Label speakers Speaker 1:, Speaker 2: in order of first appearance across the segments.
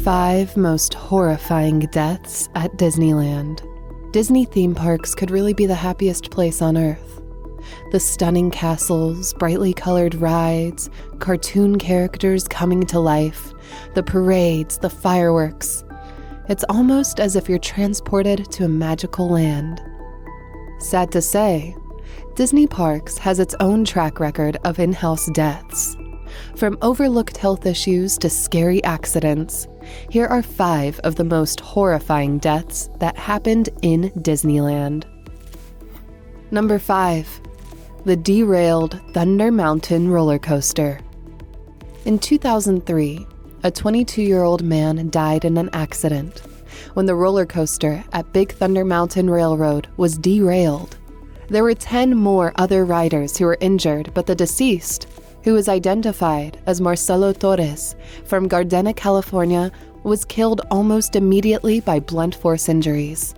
Speaker 1: 5 most horrifying deaths at Disneyland. Disney theme parks could really be the happiest place on Earth. The stunning castles, brightly colored rides, cartoon characters coming to life, the parades, the fireworks. It's almost as if you're transported to a magical land. Sad to say, Disney Parks has its own track record of in-house deaths. From overlooked health issues to scary accidents, here are 5 of the most horrifying deaths that happened in Disneyland. Number 5. The Derailed Thunder Mountain roller coaster. In 2003, a 22-year-old man died in an accident when the roller coaster at Big Thunder Mountain Railroad was derailed. There were 10 more other riders who were injured, but the deceased, who was identified as Marcelo Torres from Gardena, California, was killed almost immediately by blunt force injuries.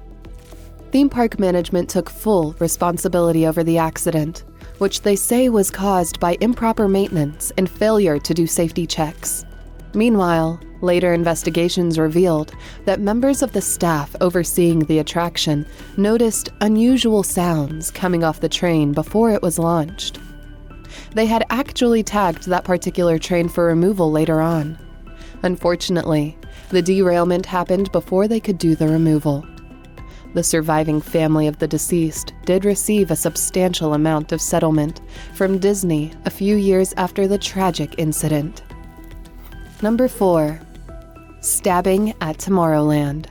Speaker 1: Theme park management took full responsibility over the accident, which they say was caused by improper maintenance and failure to do safety checks. Meanwhile, later investigations revealed that members of the staff overseeing the attraction noticed unusual sounds coming off the train before it was launched. They had actually tagged that particular train for removal later on. Unfortunately, the derailment happened before they could do the removal. The surviving family of the deceased did receive a substantial amount of settlement from Disney a few years after the tragic incident. Number 4. Stabbing at Tomorrowland.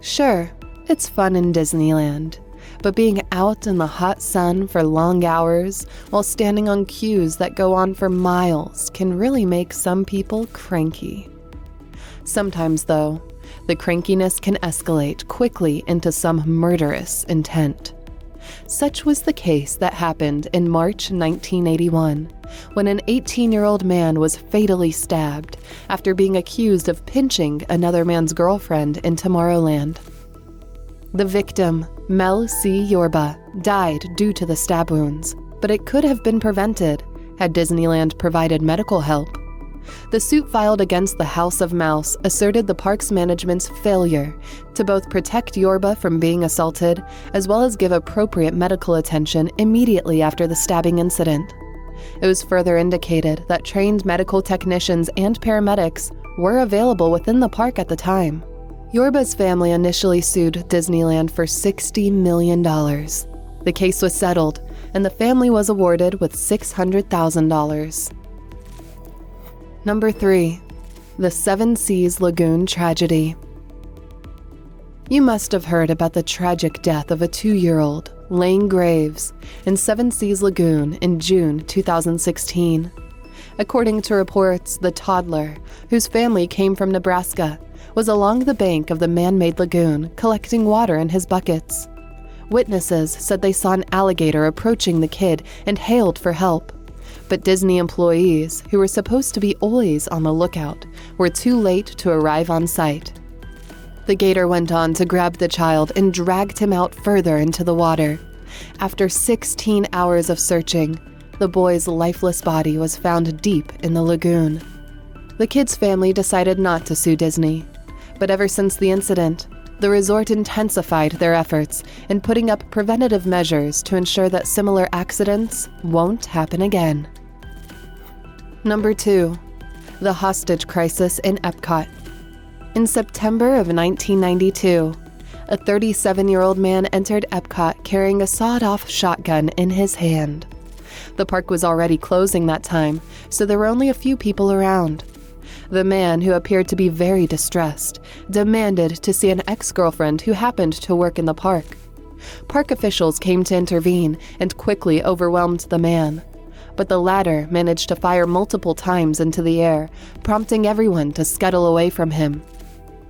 Speaker 1: Sure, it's fun in Disneyland, but being out in the hot sun for long hours while standing on queues that go on for miles can really make some people cranky. Sometimes, though, the crankiness can escalate quickly into some murderous intent. Such was the case that happened in March 1981, when an 18-year-old man was fatally stabbed after being accused of pinching another man's girlfriend in Tomorrowland. The victim, Mel C. Yorba, died due to the stab wounds, but it could have been prevented had Disneyland provided medical help. The suit filed against the House of Mouse asserted the park's management's failure to both protect Yorba from being assaulted as well as give appropriate medical attention immediately after the stabbing incident. It was further indicated that trained medical technicians and paramedics were available within the park at the time. Yorba's family initially sued Disneyland for $60 million. The case was settled, and the family was awarded with $600,000. Number 3. The Seven Seas Lagoon tragedy. You must have heard about the tragic death of a 2-year-old, Lane Graves, in Seven Seas Lagoon in June 2016. According to reports, the toddler, whose family came from Nebraska, was along the bank of the man-made lagoon collecting water in his buckets. Witnesses said they saw an alligator approaching the kid and hailed for help. But Disney employees, who were supposed to be always on the lookout, were too late to arrive on site. The gator went on to grab the child and dragged him out further into the water. After 16 hours of searching, the boy's lifeless body was found deep in the lagoon. The kid's family decided not to sue Disney, but ever since the incident, the resort intensified their efforts in putting up preventative measures to ensure that similar accidents won't happen again. Number 2. The hostage crisis in Epcot. In September of 1992, a 37-year-old man entered Epcot carrying a sawed-off shotgun in his hand. The park was already closing that time, so there were only a few people around. The man, who appeared to be very distressed, demanded to see an ex-girlfriend who happened to work in the park. Park officials came to intervene and quickly overwhelmed the man, but the latter managed to fire multiple times into the air, prompting everyone to scuttle away from him.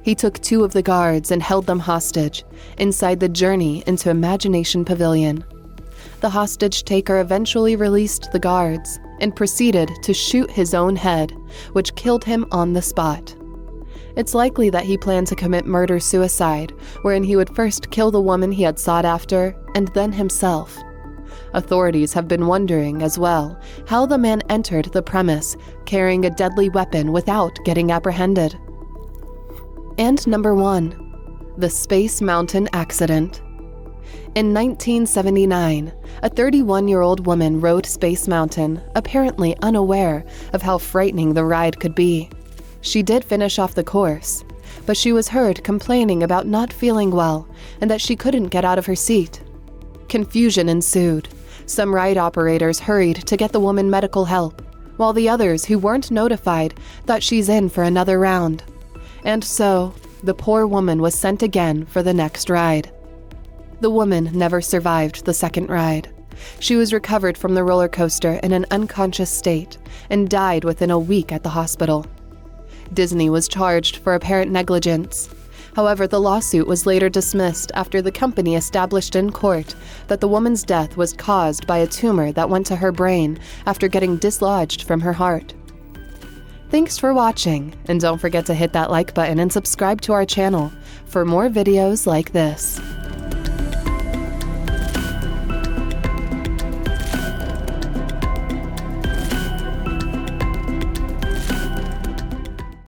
Speaker 1: He took 2 of the guards and held them hostage inside the Journey into Imagination Pavilion. The hostage-taker eventually released the guards and proceeded to shoot his own head, which killed him on the spot. It's likely that he planned to commit murder-suicide, wherein he would first kill the woman he had sought after, and then himself. Authorities have been wondering, as well, how the man entered the premise, carrying a deadly weapon without getting apprehended. And number 1, the Space Mountain accident. In 1979, a 31-year-old woman rode Space Mountain, apparently unaware of how frightening the ride could be. She did finish off the course, but she was heard complaining about not feeling well and that she couldn't get out of her seat. Confusion ensued. Some ride operators hurried to get the woman medical help, while the others who weren't notified thought she's in for another round. And so, the poor woman was sent again for the next ride. The woman never survived the second ride. She was recovered from the roller coaster in an unconscious state and died within a week at the hospital. Disney was charged for apparent negligence. However, the lawsuit was later dismissed after the company established in court that the woman's death was caused by a tumor that went to her brain after getting dislodged from her heart. Thanks for watching, and don't forget to hit that like button and subscribe to our channel for more videos like this.